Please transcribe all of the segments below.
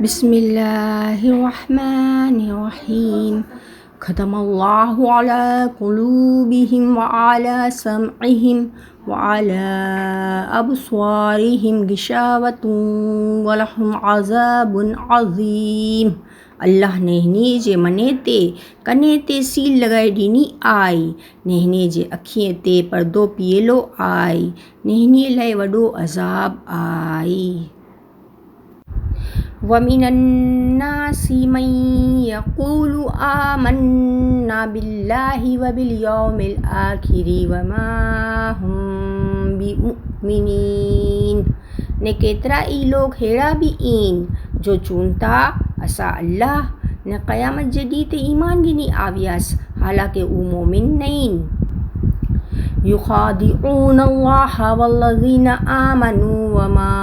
بسم اللہ الرحمن الرحیم ختم اللہ علی قلوبہم وعلی سمعہم وعلی ابصارہم غشاوۃ ولہم عذاب عظیم. اللہ نہنے جے منے تے کنے تے سیل لگائے ڈینی آئی، نہنے جے اکھیں تے پردو پیلو آئی، نہنے لائے وڈو عذاب آئی. وَمِنَ النَّاسِ مَن يَقُولُ آمَنَّا بِاللَّهِ وَبِالْيَوْمِ الْآخِرِ وَمَا هُم بِمُؤْمِنِينَ. نے کیترا ای لوگ ہیڑا بھی این جو چونتا اسا اللہ نے قیامت جدید ایمان گنی آویاس حالانکہ او مومن نہیں. يخادعون الله والذين آمنوا وما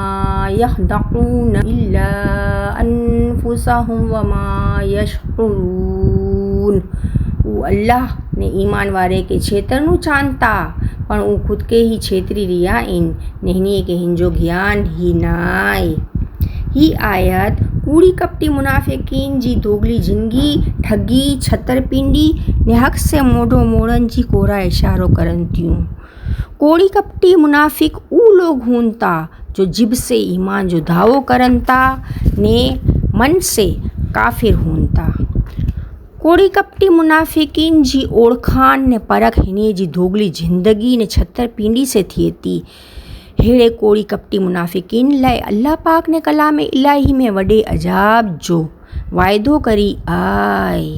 يخدعون إلا أنفسهم وما يشعرون. او اللہ نے ایمان وارے کے چھیتر نو چانتا پر او خود کے ہی چھیتری ریا ان نہنی کے ہنجو گیان ہی نائے. ہی آیت کوڑی کپٹی منافقین جی دوگلی جنگی ٹھگی چھتر پنڈی نے حق سے موڈو موڑن جی کورا اشارو کرن تیوں. کوڑی کپٹی منافق او لوگ ہونتا جو جب سے ایمان جو دعوو کرنتا نے من سے کافر ہونتا. کوڑی کپٹی منافقین جی اوڑکھان نے پرکھ ہنے جی دوگلی زندگی نے چھتر پنڈی سے تھیتی. ہیڑے کوڑی کپٹی منافقین لائے اللہ پاک نے کلام الہی میں وڈے عذاب جو وعدو کری آئے.